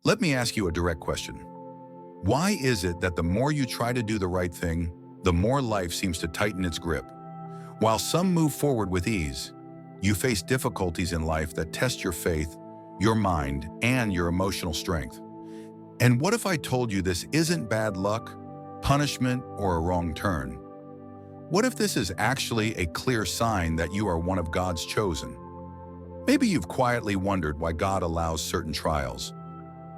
Let me ask you a direct question. Why is it that the more you try to do the right thing, the more life seems to tighten its grip? While some move forward with ease, you face difficulties in life that test your faith, your mind, and your emotional strength. And what if I told you this isn't bad luck, punishment, or a wrong turn? What if this is actually a clear sign that you are one of God's chosen? Maybe you've quietly wondered why God allows certain trials,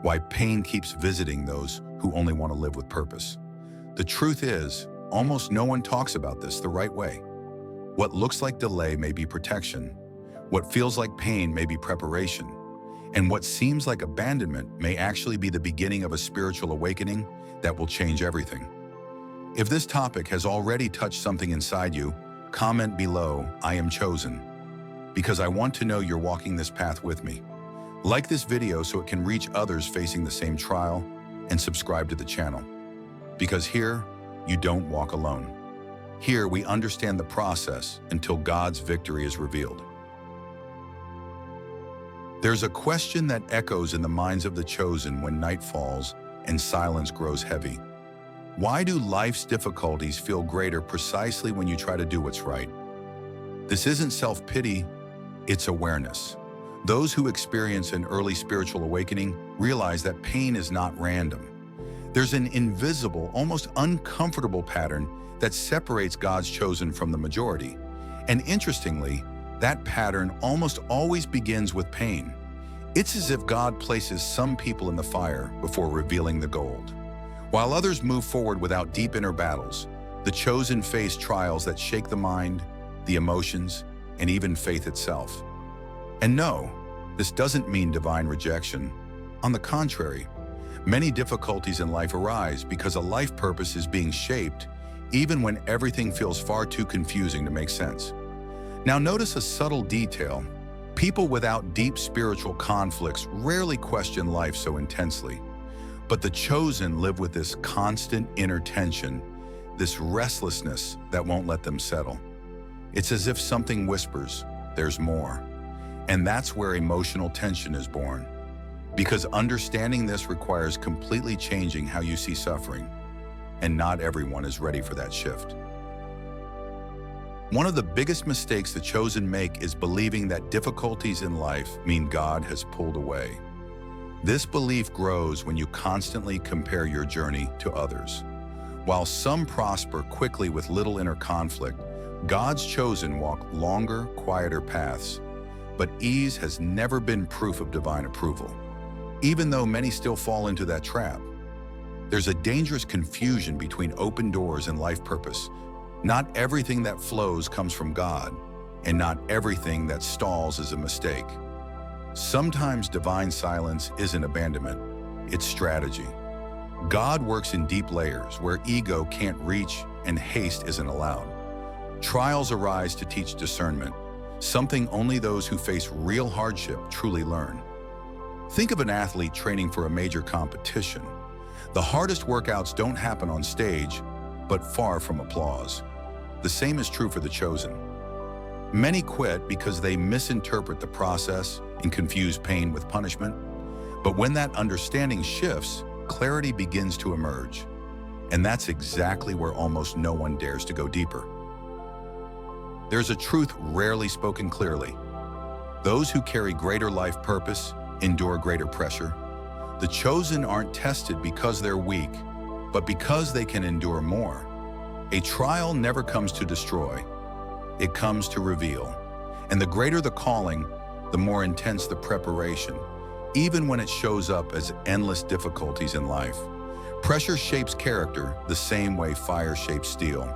why pain keeps visiting those who only want to live with purpose. The truth is, almost no one talks about this the right way. What looks like delay may be protection, what feels like pain may be preparation, and what seems like abandonment may actually be the beginning of a spiritual awakening that will change everything. If this topic has already touched something inside you, comment below, "I am chosen," because I want to know you're walking this path with me. Like this video so it can reach others facing the same trial, and subscribe to the channel. Because here, you don't walk alone. Here, we understand the process until God's victory is revealed. There's a question that echoes in the minds of the chosen when night falls and silence grows heavy. Why do life's difficulties feel greater precisely when you try to do what's right? This isn't self-pity, it's awareness. Those who experience an early spiritual awakening realize that pain is not random. There's an invisible, almost uncomfortable pattern that separates God's chosen from the majority. And interestingly, that pattern almost always begins with pain. It's as if God places some people in the fire before revealing the gold. While others move forward without deep inner battles, the chosen face trials that shake the mind, the emotions, and even faith itself. And no, this doesn't mean divine rejection. On the contrary, many difficulties in life arise because a life purpose is being shaped even when everything feels far too confusing to make sense. Now notice a subtle detail. People without deep spiritual conflicts rarely question life so intensely. But the chosen live with this constant inner tension, this restlessness that won't let them settle. It's as if something whispers, "There's more." And that's where emotional tension is born. Because understanding this requires completely changing how you see suffering. And not everyone is ready for that shift. One of the biggest mistakes the chosen make is believing that difficulties in life mean God has pulled away. This belief grows when you constantly compare your journey to others. While some prosper quickly with little inner conflict, God's chosen walk longer, quieter paths. But ease has never been proof of divine approval. Even though many still fall into that trap, there's a dangerous confusion between open doors and life purpose. Not everything that flows comes from God, and not everything that stalls is a mistake. Sometimes divine silence isn't abandonment, it's strategy. God works in deep layers where ego can't reach and haste isn't allowed. Trials arise to teach discernment, something only those who face real hardship truly learn. Think of an athlete training for a major competition. The hardest workouts don't happen on stage, but far from applause. The same is true for the chosen. Many quit because they misinterpret the process and confuse pain with punishment. But when that understanding shifts, clarity begins to emerge. And that's exactly where almost no one dares to go deeper. There's a truth rarely spoken clearly. Those who carry greater life purpose endure greater pressure. The chosen aren't tested because they're weak, but because they can endure more. A trial never comes to destroy. It comes to reveal. And the greater the calling, the more intense the preparation, even when it shows up as endless difficulties in life. Pressure shapes character the same way fire shapes steel.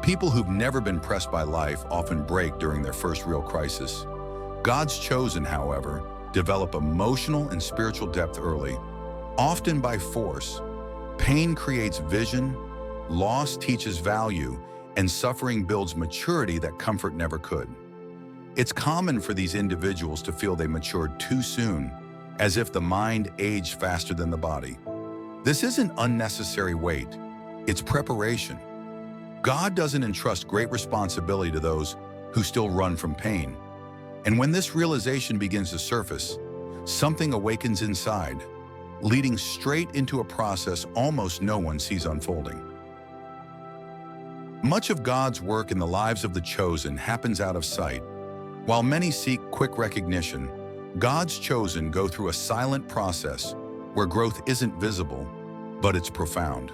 People who've never been pressed by life often break during their first real crisis. God's chosen, however, develop emotional and spiritual depth early, often by force. Pain creates vision, loss teaches value, and suffering builds maturity that comfort never could. It's common for these individuals to feel they matured too soon, as if the mind aged faster than the body. This isn't unnecessary weight, it's preparation. God doesn't entrust great responsibility to those who still run from pain. And when this realization begins to surface, something awakens inside. leading straight into a process almost no one sees unfolding. Much of God's work in the lives of the chosen happens out of sight. While many seek quick recognition, God's chosen go through a silent process where growth isn't visible, but it's profound.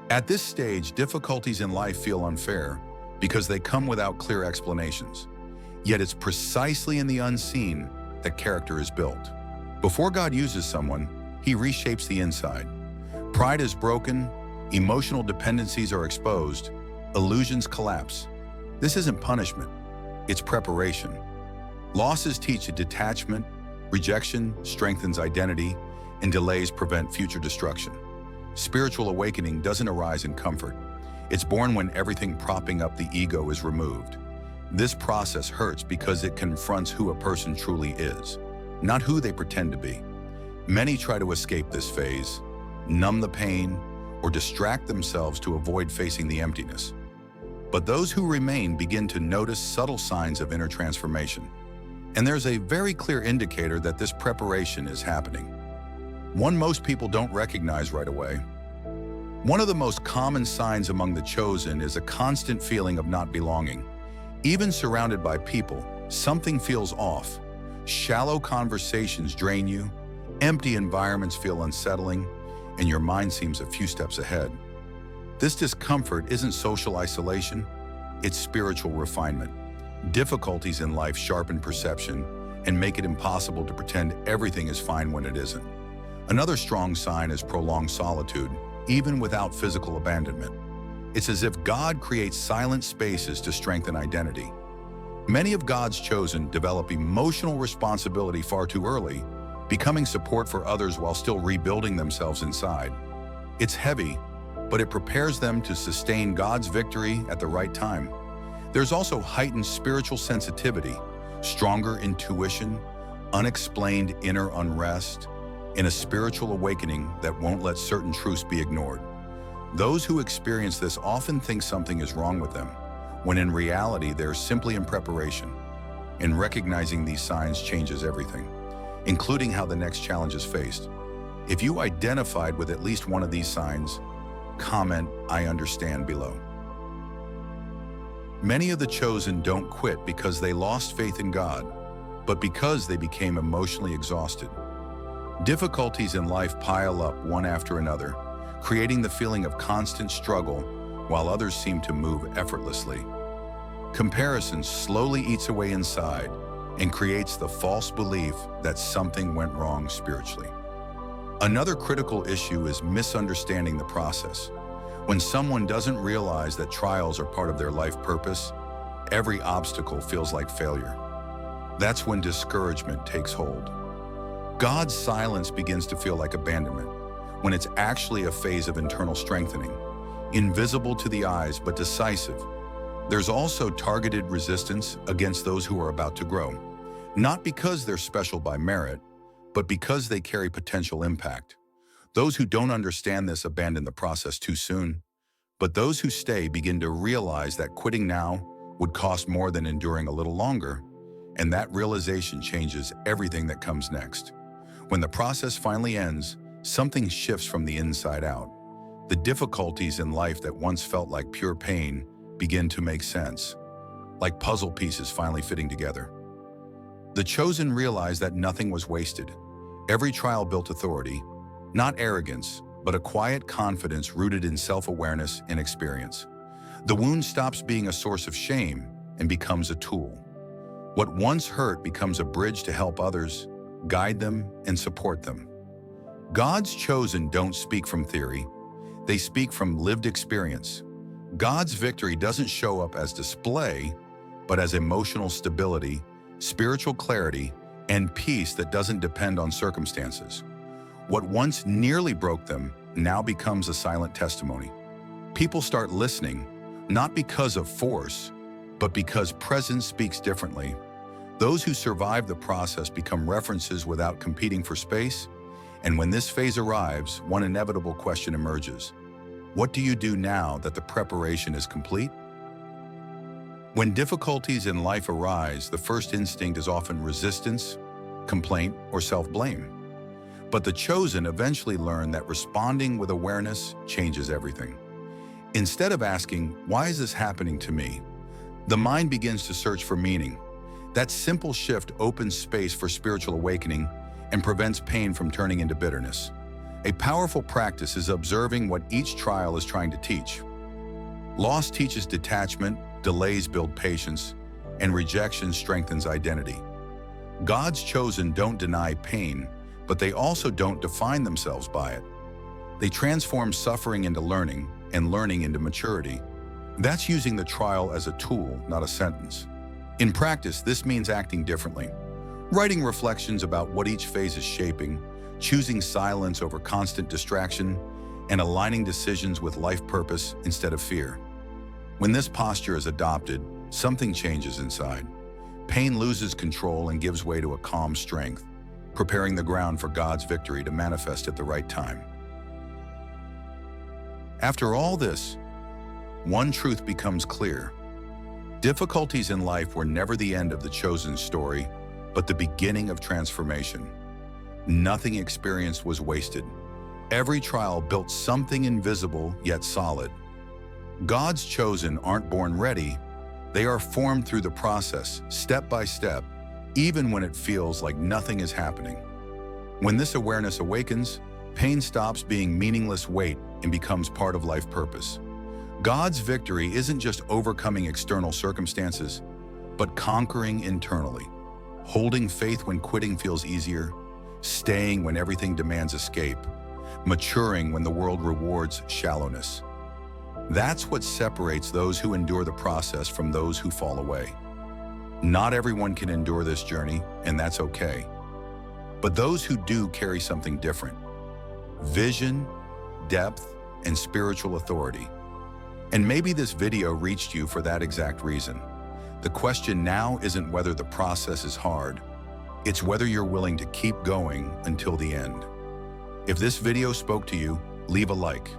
At this stage, difficulties in life feel unfair because they come without clear explanations. Yet it's precisely in the unseen that character is built. Before God uses someone, He reshapes the inside. Pride is broken, emotional dependencies are exposed, illusions collapse. This isn't punishment, it's preparation. Losses teach detachment, rejection strengthens identity, and delays prevent future destruction. Spiritual awakening doesn't arise in comfort. It's born when everything propping up the ego is removed. This process hurts because it confronts who a person truly is, not who they pretend to be. Many try to escape this phase, numb the pain, or distract themselves to avoid facing the emptiness. But those who remain begin to notice subtle signs of inner transformation. And there's a very clear indicator that this preparation is happening. One most people don't recognize right away. One of the most common signs among the chosen is a constant feeling of not belonging. Even surrounded by people, something feels off. Shallow conversations drain you, empty environments feel unsettling, and your mind seems a few steps ahead. This discomfort isn't social isolation, it's spiritual refinement. Difficulties in life sharpen perception and make it impossible to pretend everything is fine when it isn't. Another strong sign is prolonged solitude, even without physical abandonment. It's as if God creates silent spaces to strengthen identity. Many of God's chosen develop emotional responsibility far too early, becoming support for others while still rebuilding themselves inside. It's heavy, but it prepares them to sustain God's victory at the right time. There's also heightened spiritual sensitivity, stronger intuition, unexplained inner unrest, and a spiritual awakening that won't let certain truths be ignored. Those who experience this often think something is wrong with them, when in reality they're simply in preparation. And recognizing these signs changes everything, including how the next challenge is faced. If you identified with at least one of these signs, comment "I understand" below. Many of the chosen don't quit because they lost faith in God, but because they became emotionally exhausted. Difficulties in life pile up one after another, creating the feeling of constant struggle while others seem to move effortlessly. Comparison slowly eats away inside and creates the false belief that something went wrong spiritually. Another critical issue is misunderstanding the process. When someone doesn't realize that trials are part of their life purpose, every obstacle feels like failure. That's when discouragement takes hold. God's silence begins to feel like abandonment, when it's actually a phase of internal strengthening, invisible to the eyes but decisive. There's also targeted resistance against those who are about to grow, not because they're special by merit, but because they carry potential impact. Those who don't understand this abandon the process too soon, but those who stay begin to realize that quitting now would cost more than enduring a little longer, and that realization changes everything that comes next. When the process finally ends, something shifts from the inside out. The difficulties in life that once felt like pure pain begin to make sense, like puzzle pieces finally fitting together. The chosen realize that nothing was wasted. Every trial built authority, not arrogance, but a quiet confidence rooted in self-awareness and experience. The wound stops being a source of shame and becomes a tool. What once hurt becomes a bridge to help others, guide them, and support them. God's chosen don't speak from theory, they speak from lived experience. God's victory doesn't show up as display, but as emotional stability, spiritual clarity, and peace that doesn't depend on circumstances. What once nearly broke them now becomes a silent testimony. People start listening, not because of force, but because presence speaks differently. Those who survive the process become references without competing for space, and when this phase arrives, one inevitable question emerges. What do you do now that the preparation is complete? When difficulties in life arise, the first instinct is often resistance, complaint, or self-blame. But the chosen eventually learn that responding with awareness changes everything. Instead of asking, "Why is this happening to me?" the mind begins to search for meaning. That simple shift opens space for spiritual awakening and prevents pain from turning into bitterness. A powerful practice is observing what each trial is trying to teach. Loss teaches detachment, delays build patience, and rejection strengthens identity. God's chosen don't deny pain, but they also don't define themselves by it. They transform suffering into learning and learning into maturity. That's using the trial as a tool, not a sentence. In practice, this means acting differently. Writing reflections about what each phase is shaping, choosing silence over constant distraction, and aligning decisions with life purpose instead of fear. When this posture is adopted, something changes inside. Pain loses control and gives way to a calm strength, preparing the ground for God's victory to manifest at the right time. After all this, one truth becomes clear. Difficulties in life were never the end of the chosen story, but the beginning of transformation. Nothing experienced was wasted. Every trial built something invisible yet solid. God's chosen aren't born ready. They are formed through the process, step by step, even when it feels like nothing is happening. When this awareness awakens, pain stops being meaningless weight and becomes part of life purpose. God's victory isn't just overcoming external circumstances, but conquering internally. Holding faith when quitting feels easier, staying when everything demands escape, maturing when the world rewards shallowness. That's what separates those who endure the process from those who fall away. Not everyone can endure this journey, and that's okay. But those who do carry something different: vision, depth, and spiritual authority. And maybe this video reached you for that exact reason. The question now isn't whether the process is hard, it's whether you're willing to keep going until the end. If this video spoke to you, leave a like,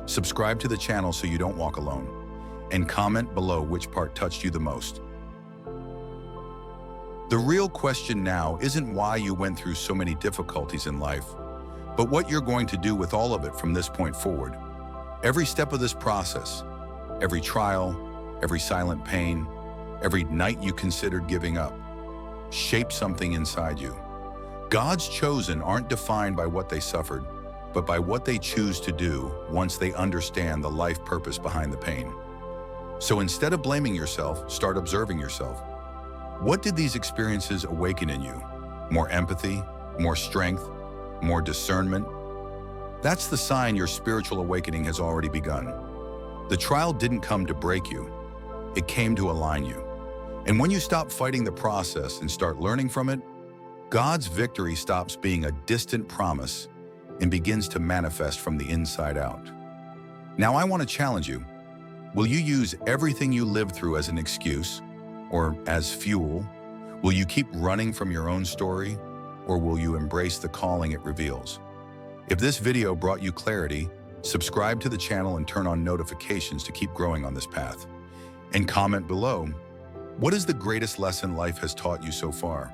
subscribe to the channel so you don't walk alone, and comment below which part touched you the most. The real question now isn't why you went through so many difficulties in life, but what you're going to do with all of it from this point forward. Every step of this process, every trial, every silent pain, every night you considered giving up, shaped something inside you. God's chosen aren't defined by what they suffered, but by what they choose to do once they understand the life purpose behind the pain. So instead of blaming yourself, start observing yourself. What did these experiences awaken in you? More empathy, more strength, more discernment? That's the sign your spiritual awakening has already begun. The trial didn't come to break you, it came to align you. And when you stop fighting the process and start learning from it, God's victory stops being a distant promise and begins to manifest from the inside out. Now I want to challenge you. Will you use everything you lived through as an excuse or as fuel? Will you keep running from your own story, or will you embrace the calling it reveals? If this video brought you clarity, subscribe to the channel and turn on notifications to keep growing on this path. And comment below, what is the greatest lesson life has taught you so far?